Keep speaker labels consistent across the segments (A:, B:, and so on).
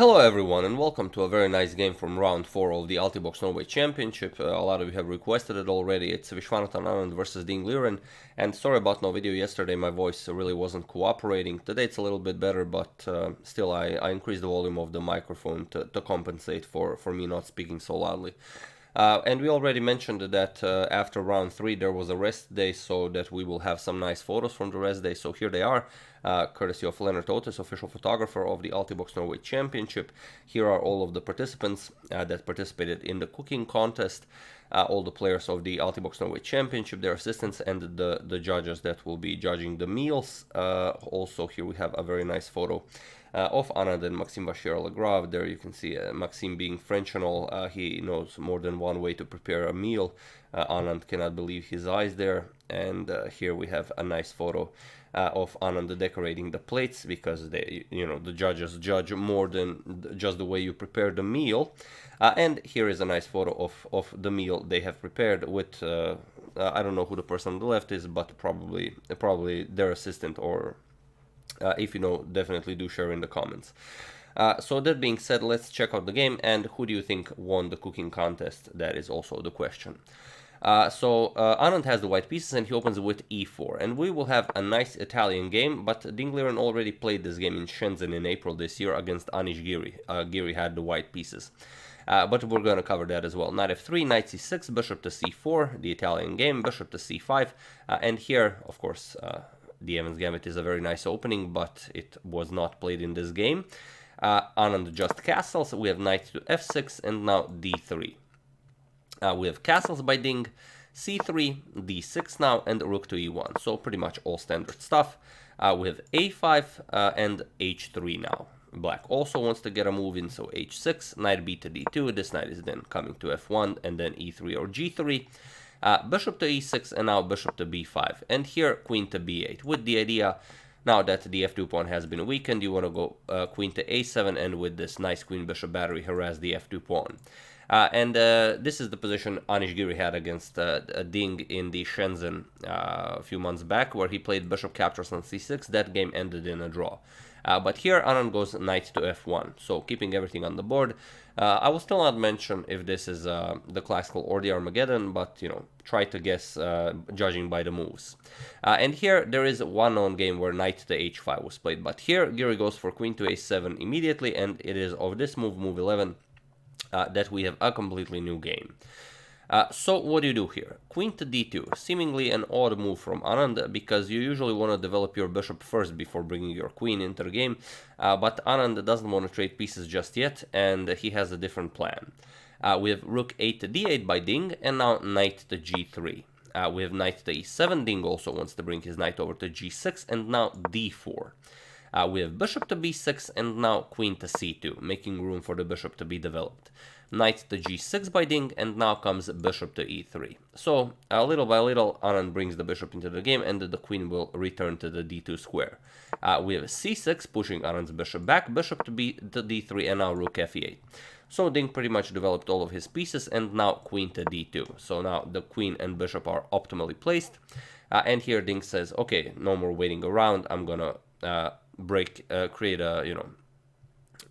A: Hello everyone and welcome to a very nice game from round 4 of the Altibox Norway Championship. A lot of you have requested it already. It's Viswanathan Anand versus Liren, and sorry about no video yesterday, my voice really wasn't cooperating. Today it's a little bit better, but still I increased the volume of the microphone to compensate for me not speaking so loudly. And we already mentioned that after round 3 there was a rest day, so that we will have some nice photos from the rest day. So here they are, courtesy of Leonard Otis, official photographer of the Altibox Norway Championship. Here are all of the participants that participated in the cooking contest, all the players of the Altibox Norway Championship, their assistants, and the judges that will be judging the meals. Also here we have a very nice photo of Anand and Maxime Bachir-Legrave. There you can see Maxime being French and all. He knows more than one way to prepare a meal. Anand cannot believe his eyes there. And here we have a nice photo of Anand decorating the plates, because the judges judge more than just the way you prepare the meal. And here is a nice photo of the meal they have prepared with I don't know who the person on the left is, but probably their assistant, or if you know, definitely do share in the comments. So that being said, let's check out the game, and who do you think won the cooking contest? That is also the question. Anand has the white pieces and he opens with e4, and we will have a nice Italian game, but Liren already played this game in Shenzhen in April this year against Anish Giri. Giri had the white pieces. But we're going to cover that as well. Knight f3, knight c6, bishop to c4, the Italian game, bishop to c5, and here, of course, the Evans Gambit is a very nice opening, but it was not played in this game. Anand just castles. We have knight to f6 and now d3. We have castles by Ding, c3, d6 now, and rook to e1. So pretty much all standard stuff. We have a5 and h3 now. Black also wants to get a move in, so h6, knight b to d2. This knight is then coming to f1 and then e3 or g3. Bishop to e6 and now bishop to b5, and here queen to b8, with the idea now that the f2 pawn has been weakened, you want to go queen to a7, and with this nice queen bishop battery harass the f2 pawn. This is the position Anish Giri had against Ding in the Shenzhen a few months back, where he played bishop captures on c6. That game ended in a draw. But here Anand goes knight to f1, so keeping everything on the board. I will still not mention if this is the classical or the Armageddon, but try to guess judging by the moves. And here there is one known game where knight to h5 was played, but here Giri goes for queen to a7 immediately, and it is of this move, move 11, that we have a completely new game. So what do you do here? Queen to d2, seemingly an odd move from Anand, because you usually want to develop your bishop first before bringing your queen into the game, but Anand doesn't want to trade pieces just yet, and he has a different plan. We have rook 8 to d8 by Ding, and now knight to g3. We have knight to e7, Ding also wants to bring his knight over to g6, and now d4. We have bishop to b6 and now queen to c2, making room for the bishop to be developed. Knight to g6 by Ding, and now comes bishop to e3. So, little by little, Anand brings the bishop into the game, and the queen will return to the d2 square. We have c6, pushing Anand's bishop back, bishop to d3, and now rook f8. So Ding pretty much developed all of his pieces, and now queen to d2. So now the queen and bishop are optimally placed. And here Ding says, okay, no more waiting around, I'm gonna create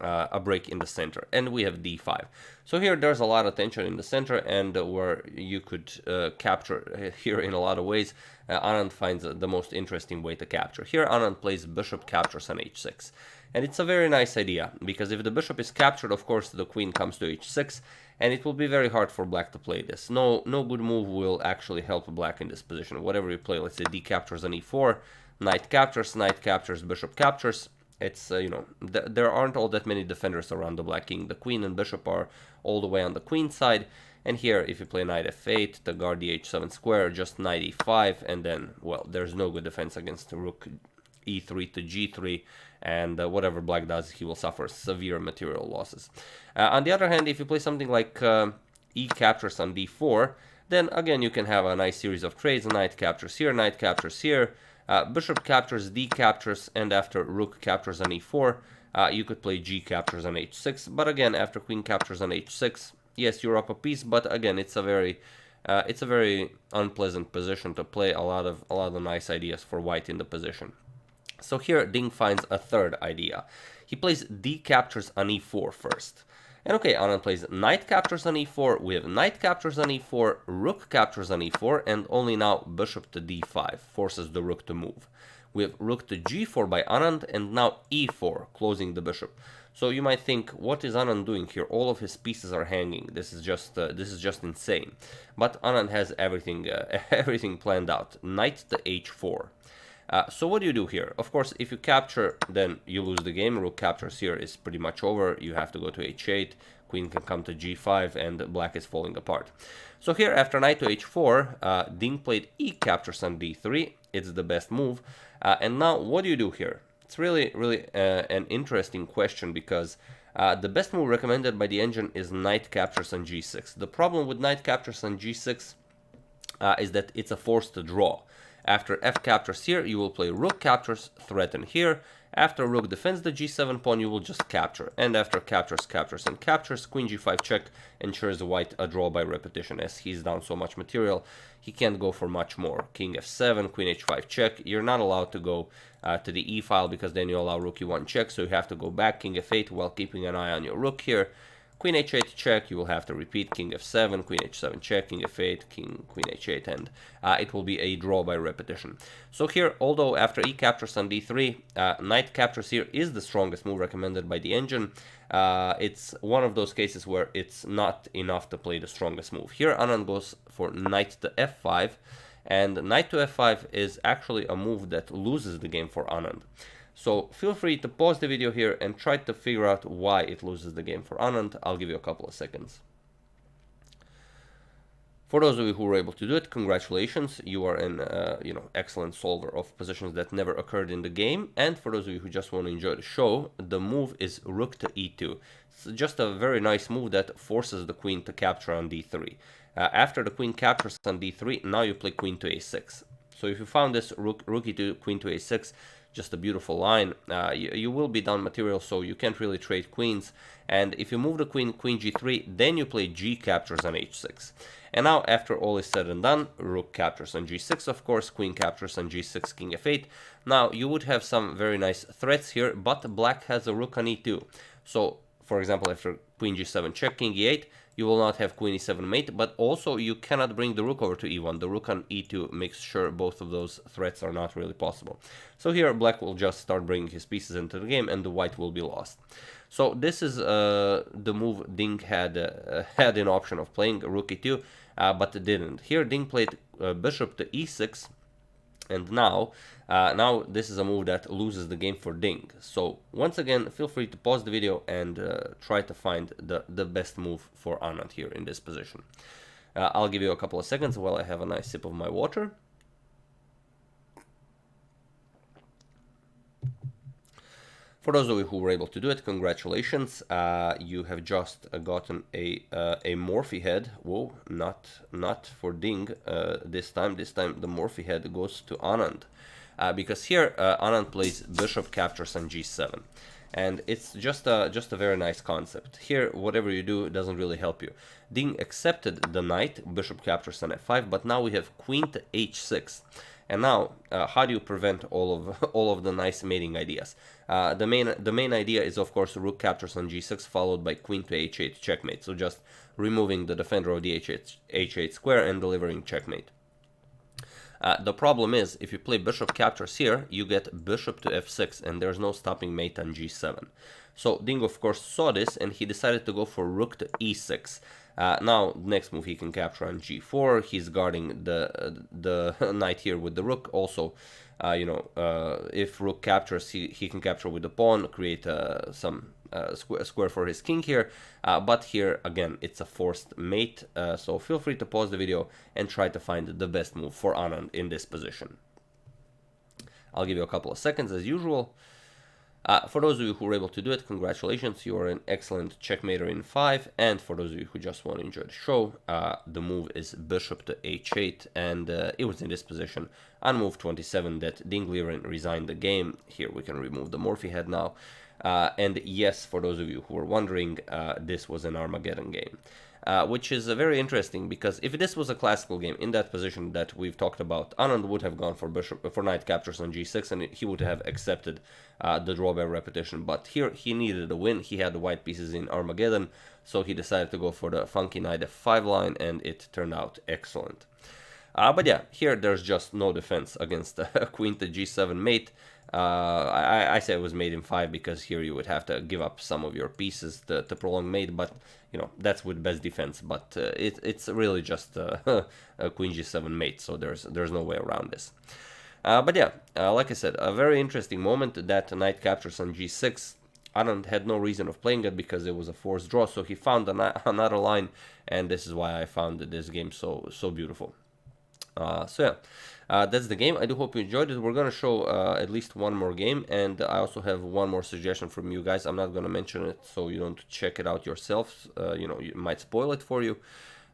A: a break in the center, and we have d5. So here there's a lot of tension in the center, and where you could capture here in a lot of ways. Anand finds the most interesting way to capture. Here Anand plays bishop captures on h6, and it's a very nice idea, because if the bishop is captured, of course the queen comes to h6, and it will be very hard for black to play this. No good move will actually help black in this position. Whatever you play, let's say d captures on e4, knight captures, bishop captures. It's, there aren't all that many defenders around the black king. The queen and bishop are all the way on the queen side. And here, if you play knight f8 to guard the h7 square, just knight e5, and then, well, there's no good defense against rook e3 to g3, and whatever black does, he will suffer severe material losses. On the other hand, if you play something like e captures on d4, then again you can have a nice series of trades. Knight captures here, bishop captures, d captures, and after rook captures on e4, you could play g captures on h6. But again, after queen captures on h6, yes, you're up a piece, but again, it's a very unpleasant position to play. A lot of nice ideas for white in the position. So here Ding finds a third idea. he plays d captures on e4 first. And okay, Anand plays knight captures on e4, we have knight captures on e4, rook captures on e4, and only now bishop to d5 forces the rook to move. We have rook to g4 by Anand, and now e4, closing the bishop. So you might think, what is Anand doing here? All of his pieces are hanging. This is just insane. But Anand has everything everything planned out. Knight to h4. So what do you do here? Of course, if you capture, then you lose the game. Rook captures here is pretty much over. You have to go to h8. Queen can come to g5, and black is falling apart. So here, after knight to h4, Ding played e captures on d3. It's the best move. And now, what do you do here? It's really an interesting question, because the best move recommended by the engine is knight captures on g6. The problem with knight captures on g6 is that it's a forced draw. After f captures here, you will play rook captures, threaten here. After rook defends the g7 pawn, you will just capture. And after captures, captures, and captures, queen g5 check ensures white a draw by repetition. As he's down so much material, he can't go for much more. King f7, queen h5 check. You're not allowed to go to the e file, because then you allow rook e1 check, so you have to go back king f8 while keeping an eye on your rook here. Queen h8 check, you will have to repeat king f7, queen h7 check, king f8, queen h8, and it will be a draw by repetition. So here, although after e captures on d3, knight captures here is the strongest move recommended by the engine, it's one of those cases where it's not enough to play the strongest move. Here Anand goes for knight to f5, and knight to f5 is actually a move that loses the game for Anand. So feel free to pause the video here and try to figure out why it loses the game for Anand. I'll give you a couple of seconds. For those of you who were able to do it, congratulations. You are an excellent solver of positions that never occurred in the game. And for those of you who just want to enjoy the show, the move is rook to e2. It's just a very nice move that forces the queen to capture on d3. After the queen captures on d3, now you play queen to a6. So if you found this rook e2, queen to a6, just a beautiful line, you will be down material, so you can't really trade queens. And if you move the queen g3, then you play g captures on h6. And now, after all is said and done, rook captures on g6, of course, queen captures on g6, king f8. Now, you would have some very nice threats here, but black has a rook on e2. So, for example, after queen g7 check, king e8, you will not have queen e7 mate, but also you cannot bring the rook over to e1. The rook on e2 makes sure both of those threats are not really possible. So here black will just start bringing his pieces into the game, and the white will be lost. So this is the move Ding had an option of playing rook e2, but didn't. Here Ding played bishop to e6, and now this is a move that loses the game for Ding. So once again, feel free to pause the video and try to find the best move for Anand here in this position. I'll give you a couple of seconds while I have a nice sip of my water. For those of you who were able to do it, congratulations. You have just gotten a Morphy head. Whoa, not for Ding this time. This time the Morphy head goes to Anand. Because here Anand plays bishop captures on g7. And it's just a very nice concept. Here, whatever you do doesn't really help you. Ding accepted the knight, bishop captures on f5, but now we have queen to h6. And now, how do you prevent all of the nice mating ideas? The main idea is, of course, rook captures on g6 followed by queen to h8 checkmate. So just removing the defender of the h8 square and delivering checkmate. The problem is, if you play bishop captures here, you get bishop to f6, and there's no stopping mate on g7. So Ding, of course, saw this, and he decided to go for rook to e6. Now, next move he can capture on g4. He's guarding the knight here with the rook. Also, if rook captures, he can capture with the pawn, create some square for his king here. But here, again, it's a forced mate. So feel free to pause the video and try to find the best move for Anand in this position. I'll give you a couple of seconds as usual. For those of you who were able to do it, congratulations, you are an excellent checkmater in 5. And for those of you who just want to enjoy the show, the move is bishop to h8, and it was in this position on move 27 that Ding Liren resigned the game. Here we can remove the Morphy head now. And yes, for those of you who were wondering, this was an Armageddon game. which is very interesting because if this was a classical game in that position that we've talked about, Anand would have gone for knight captures on g6 and he would have accepted the draw by repetition. But here he needed a win. He had the white pieces in Armageddon, so he decided to go for the funky knight f5 line, and it turned out excellent. But yeah, here there's just no defense against a queen to g7 mate. I say it was mate in 5 because here you would have to give up some of your pieces to prolong mate, but you know, that's with best defense. But it's really just a queen g7 mate, so there's no way around this. But yeah, like I said, a very interesting moment. That knight captures on g6. Anand had no reason of playing it because it was a forced draw, so he found another line, and this is why I found this game so beautiful. So yeah, that's the game. I do hope you enjoyed it. We're gonna show at least one more game, and I also have one more suggestion from you guys. I'm not gonna mention it, so you don't check it out yourselves. You know, you might spoil it for you.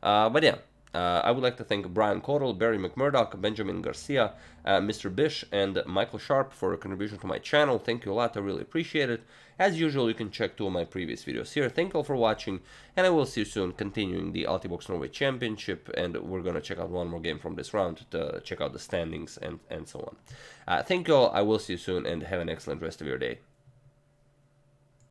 A: But yeah, I would like to thank Brian Cottle, Barry McMurdoch, Benjamin Garcia, Mr. Bish, and Michael Sharp for a contribution to my channel. Thank you a lot. I really appreciate it. As usual, you can check 2 of my previous videos here. Thank you all for watching, and I will see you soon, continuing the Altibox Norway Championship, and we're going to check out one more game from this round to check out the standings and so on. Thank you all. I will see you soon, and have an excellent rest of your day.